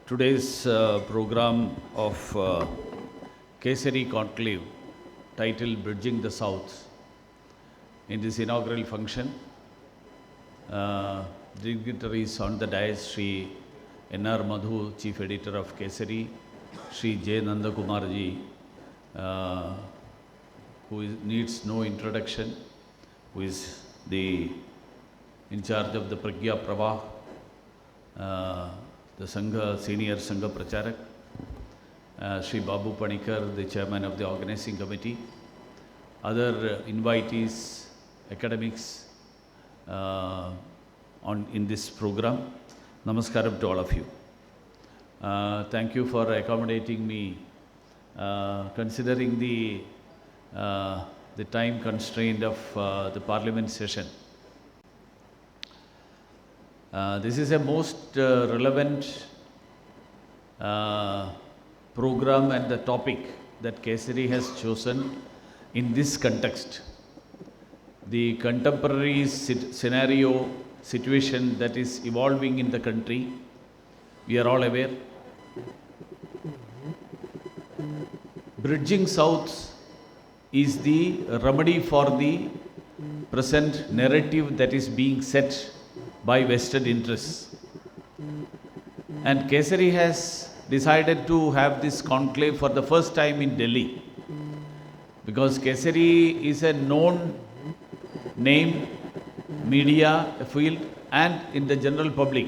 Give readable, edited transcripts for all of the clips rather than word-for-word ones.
Today's program of Kesari Conclave, titled Bridging the South. In this inaugural function, dignitaries on the dais, Sri N.R. Madhu, Chief Editor of Kesari, Sri J. Nandakumarji, who needs no introduction, who is in charge of the Pragya Pravah, the Sangha, Senior Sangha Pracharak, Sri Babu Panikar, the Chairman of the Organizing Committee, other invitees, academics in this program. Namaskaram to all of you. Thank you for accommodating me, considering the time constraint of the Parliament session. This is a most relevant program and the topic that Kesari has chosen in this context. The contemporary situation that is evolving in the country, we are all aware. Bridging South is the remedy for the present narrative that is being set by vested interests. And Kesari has decided to have this conclave for the first time in Delhi, because Kesari is a known name, media, field, and in the general public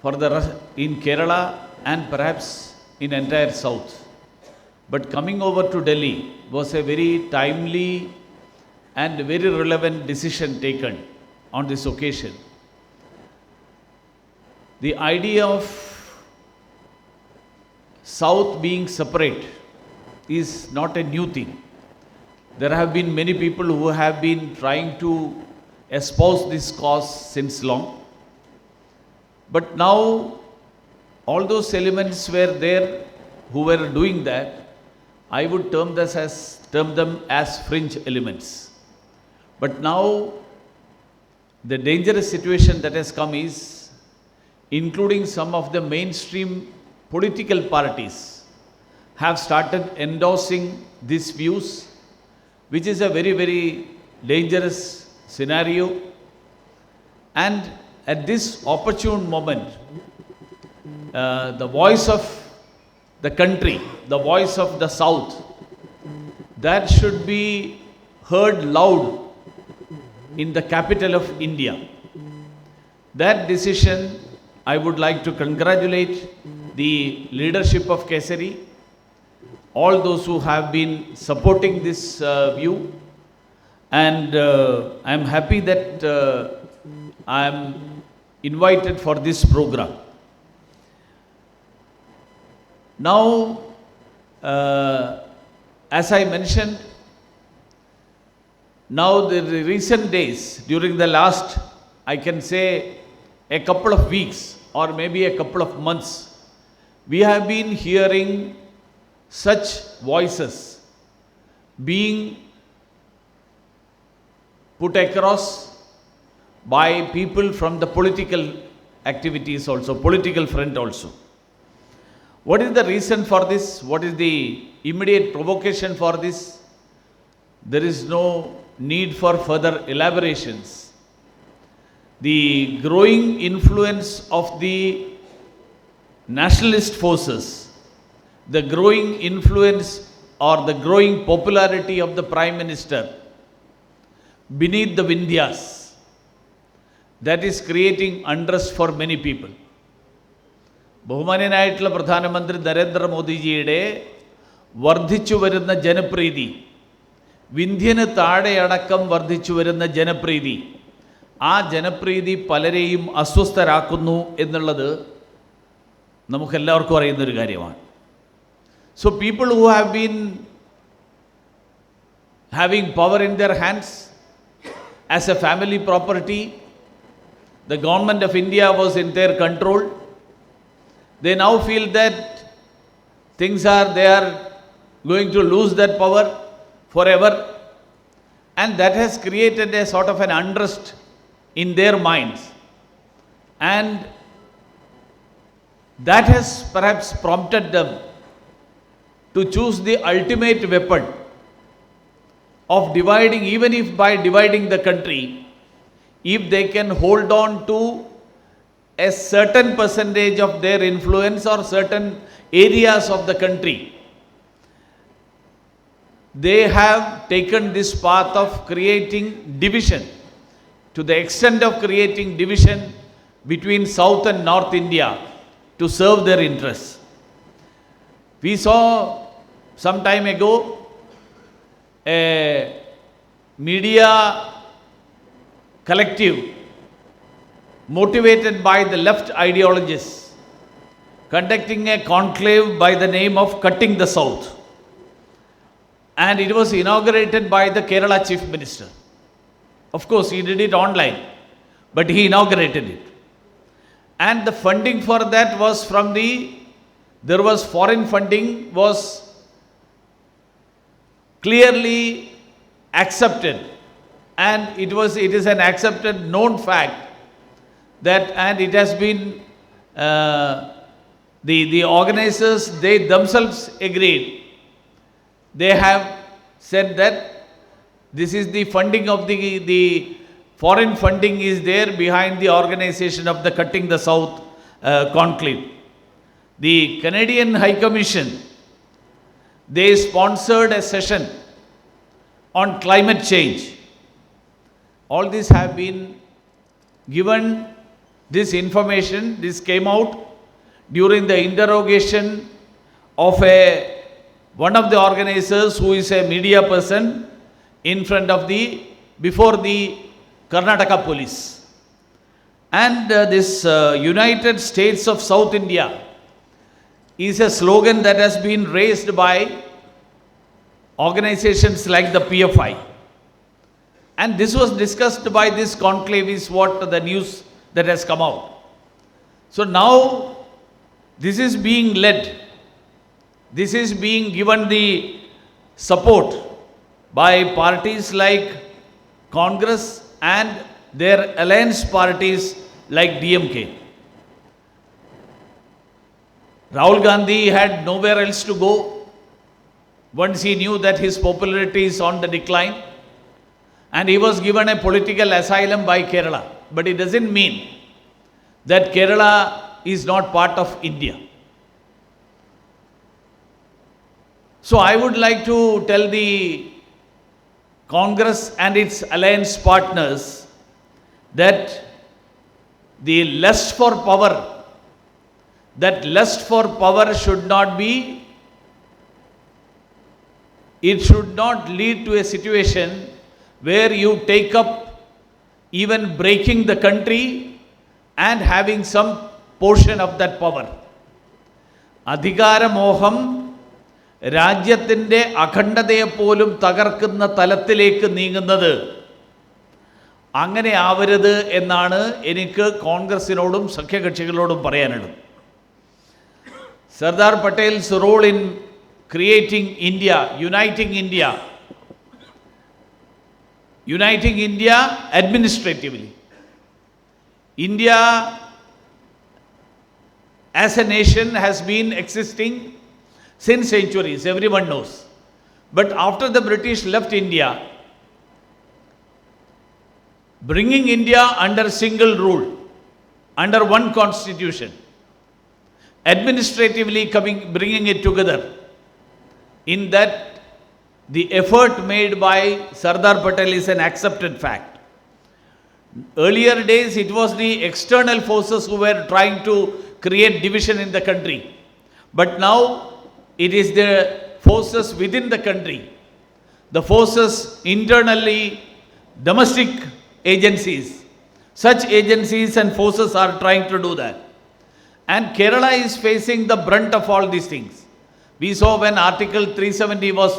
in Kerala and perhaps in entire South. But coming over to Delhi was a very timely and very relevant decision taken on this occasion. The idea of South being separate is not a new thing. There have been many people who have been trying to espouse this cause since long. But now, all those elements were there who were doing that. I would term them as fringe elements. But now, the dangerous situation that has come is, including some of the mainstream political parties, have started endorsing these views, which is a very, very dangerous scenario. And at this opportune moment, the voice of the country, the voice of the South, that should be heard loud in the capital of India. That decision, I would like to congratulate the leadership of Kesari, all those who have been supporting this view, and I am happy that I am invited for this program. Now, as I mentioned, now the recent days, during the last, I can say, a couple of weeks or maybe a couple of months, we have been hearing such voices being put across by people from the political activities also, political front also. What is the reason for this? What is the immediate provocation for this? There is no need for further elaborations. The growing influence of the nationalist forces, the growing influence or the growing popularity of the Prime Minister beneath the Vindhyas, that is creating unrest for many people. ബഹുമാന്യനായിട്ടുള്ള പ്രധാനമന്ത്രി നരേന്ദ്രമോദിജിയുടെ വർദ്ധിച്ചു വരുന്ന ജനപ്രീതി, വിന്ധ്യന് താഴെയടക്കം വർദ്ധിച്ചു വരുന്ന ജനപ്രീതി, ആ ജനപ്രീതി പലരെയും അസ്വസ്ഥരാക്കുന്നു എന്നുള്ളത് നമുക്കെല്ലാവർക്കും അറിയുന്നൊരു കാര്യമാണ്. So people who have been having power in their hands as a family property, the government of India was in their control. They now feel that they are going to lose that power forever, and that has created a sort of an unrest in their minds. And That has perhaps prompted them to choose the ultimate weapon of dividing, even if by dividing the country, if they can hold on to a certain percentage of their influence or certain areas of the country, they have taken this path of creating division, to the extent of creating division between South and North India to serve their interests. We saw some time ago a media collective motivated by the left ideologists conducting a conclave by the name of Cutting the South. And it was inaugurated by the Kerala Chief Minister. Of course, he did it online, but he inaugurated it. And the funding for that was from there was foreign funding was clearly accepted. And it is an accepted known fact that, and it has been, the organizers, they themselves agreed. They have said that this is the funding of the foreign funding is there behind the organization of the Cutting the South conclave. The Canadian High Commission, they sponsored a session on climate change. All these have been given, this information, this came out during the interrogation of one of the organizers who is a media person in front of before the Karnataka police. And this United States of South India is a slogan that has been raised by organizations like the PFI. And this was discussed by this conclave, is what the news that has come out. So now this is being led, this is being given the support by parties like Congress and their alliance parties like DMK. Rahul Gandhi had nowhere else to go once he knew that his popularity is on the decline, and he was given a political asylum by Kerala. But it doesn't mean that Kerala is not part of India. So I would like to tell the Congress and its alliance partners that the lust for power, should not be, it should not lead to a situation where you take up even breaking the country and having some portion of that power. Adhikara moham രാജ്യത്തിൻ്റെ അഖണ്ഡതയെപ്പോലും തകർക്കുന്ന തലത്തിലേക്ക് നീങ്ങുന്നത് അങ്ങനെ ആവരുത് എന്നാണ് എനിക്ക് കോൺഗ്രസിനോടും സഖ്യകക്ഷികളോടും പറയാനുള്ളത്. Sardar Patel's role in creating India, uniting India administratively. India as a nation has been existing since centuries, everyone knows. But after the British left India, bringing India under single rule, under one constitution, administratively bringing it together, in that the effort made by Sardar Patel is an accepted fact. Earlier days, it was the external forces who were trying to create division in the country. But now, it is the forces within the country, the forces internally, domestic agencies. Such agencies and forces are trying to do that. And Kerala is facing the brunt of all these things. We saw when Article 370 was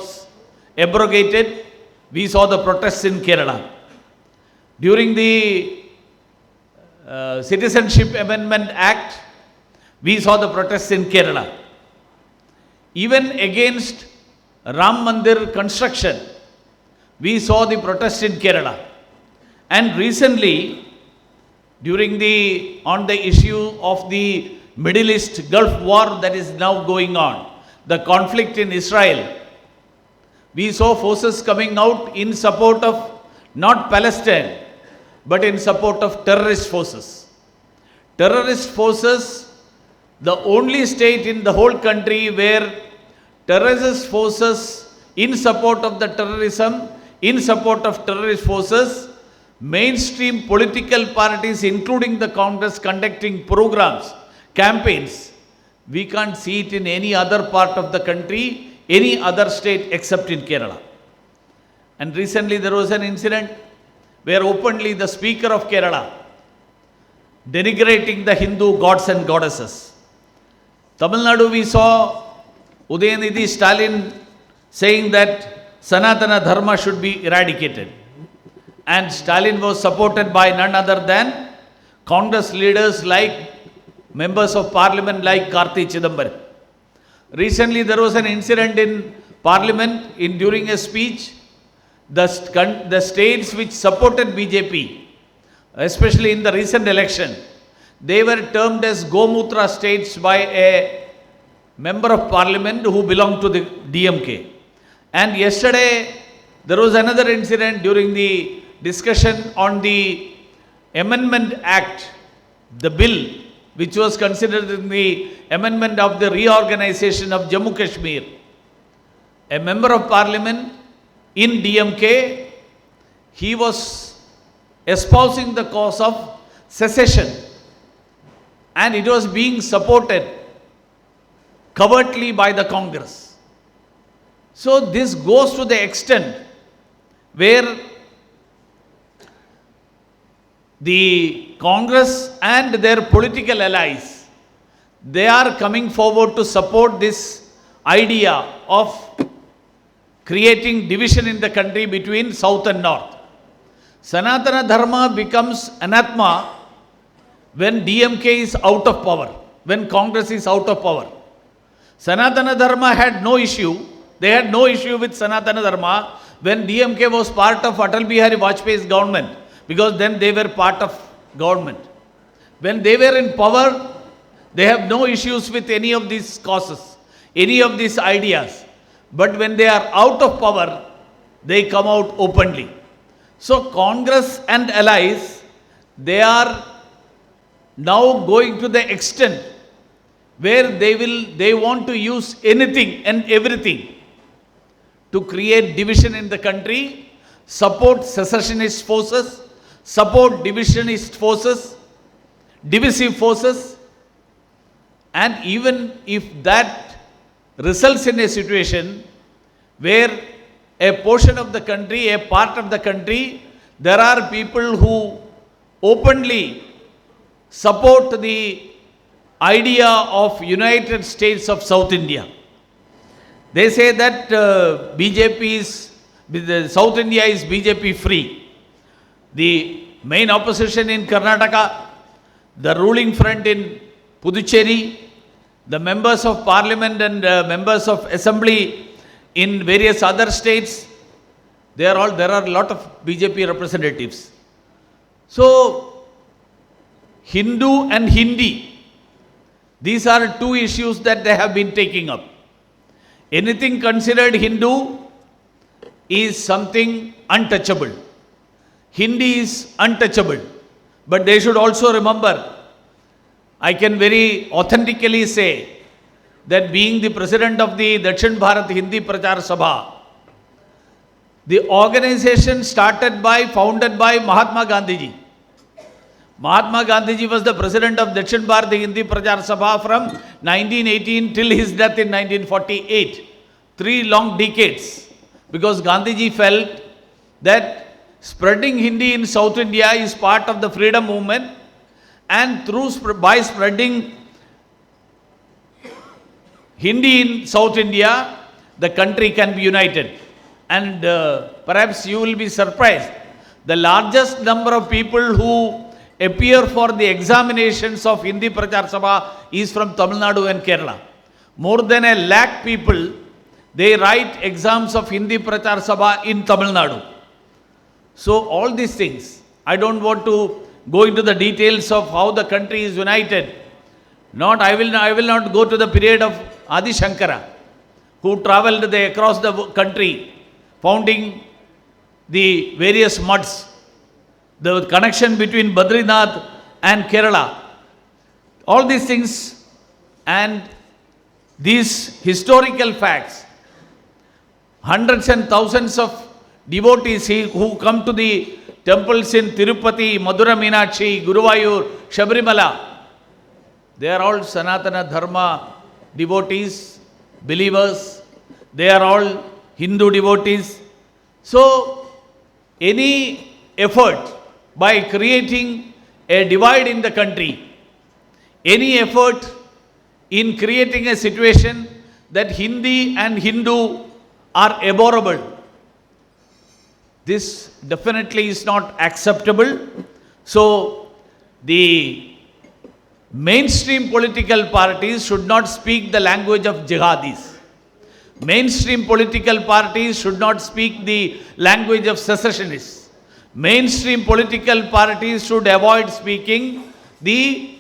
abrogated, we saw the protests in Kerala. During the Citizenship Amendment Act, we saw the protests in Kerala. Even against Ram Mandir construction, we saw the protest in Kerala. And recently, on the issue of the Middle East Gulf war that is now going on, the conflict in Israel. We saw forces coming out in support of not Palestine, but in support of terrorist forces. Terrorist forces, the only state in the whole country where terrorist forces in support of the terrorism, in support of terrorist forces, mainstream political parties, including the Congress, conducting programs, campaigns. We can't see it in any other part of the country, any other state except in Kerala. And recently there was an incident where openly the Speaker of Kerala denigrating the Hindu gods and goddesses. Tamil Nadu, we saw Udayanidhi Stalin saying that Sanatana Dharma should be eradicated. And Stalin was supported by none other than Congress leaders like members of parliament like Karti Chidambaram. Recently there was an incident in parliament during a speech. The states which supported BJP, especially in the recent election, they were termed as Gomutra states by a member of parliament who belonged to the DMK. And yesterday there was another incident during the discussion on the Amendment Act, the bill which was considered in the amendment of the reorganization of Jammu Kashmir. A member of parliament in DMK, he was espousing the cause of secession, and it was being supported covertly by the Congress. So this goes to the extent where the Congress and their political allies, they are coming forward to support this idea of creating division in the country between South and North. Sanatana Dharma becomes anathema when DMK is out of power, when Congress is out of power. Sanatana Dharma had no issue. They had no issue with Sanatana Dharma when DMK was part of Atal Bihari Vajpayee's government, because then they were part of government. When they were in power, they have no issues with any of these causes, any of these ideas. But when they are out of power, they come out openly. So Congress and allies, they are now going to the extent where they want to use anything and everything to create division in the country, support secessionist forces, support divisionist forces, divisive forces, and even if that results in a situation where a portion of the country, a part of the country, there are people who openly support the idea of United States of South India. They say that South India is BJP free. The main opposition in Karnataka, the ruling front in Puducherry, the members of parliament and members of assembly in various other states, there are a lot of BJP representatives. So, Hindu and Hindi, these are two issues that they have been taking up. Anything considered Hindu is something untouchable. Hindi is untouchable. But they should also remember, I can very authentically say that being the president of the Dakshin Bharat Hindi Prachar Sabha, the organization founded by Mahatma Gandhiji. Mahatma Gandhiji was the president of Dakshin Bharat Hindi Prachar Sabha from 1918 till his death in 1948. 3 long decades. Because Gandhiji felt that spreading Hindi in South India is part of the freedom movement, and by spreading Hindi in South India, the country can be united. And perhaps you will be surprised, the largest number of people who appear for the examinations of Hindi Prachar Sabha is from Tamil Nadu and Kerala. More than 1 lakh people, they write exams of Hindi Prachar Sabha in Tamil Nadu. So all these things, I don't want to go into the details of how the country is united, I will not go to the period of Adi Shankara, who traveled across the country, founding the various mutts, the connection between Badrinath and Kerala. All these things and these historical facts, hundreds and thousands of devotees who come to the temples in Tirupati, Madura Meenakshi, Guruvayur, Shabrimala, they are all Sanatana Dharma devotees, believers. They are all Hindu devotees. So, any effort by creating a divide in the country, any effort in creating a situation that Hindi and Hindu are abhorrible, this definitely is not acceptable. So, the mainstream political parties should not speak the language of jihadis. Mainstream political parties should not speak the language of secessionists. Mainstream political parties should avoid speaking the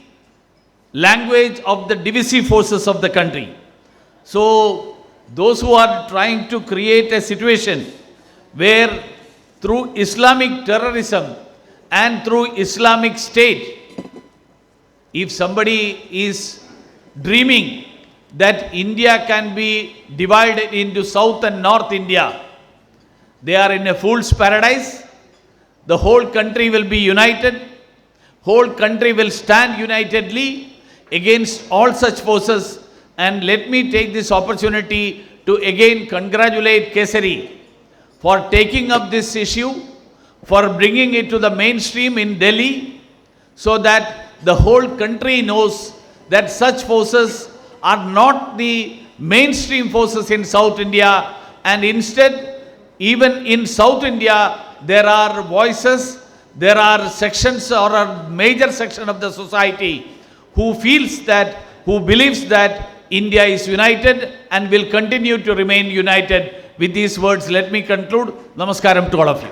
language of the divisive forces of the country. So, those who are trying to create a situation where through Islamic terrorism and through Islamic State, if somebody is dreaming that India can be divided into South and North India, they are in a fool's paradise. The whole country will be united. Whole country will stand unitedly against all such forces. And let me take this opportunity to again congratulate Kesari for taking up this issue, for bringing it to the mainstream in Delhi, so that the whole country knows that such forces are not the mainstream forces in South India, and instead, even in South India, there are voices, there are sections or a major section of the society who believes that India is united and will continue to remain united. With these words, let me conclude. Namaskaram to all of you.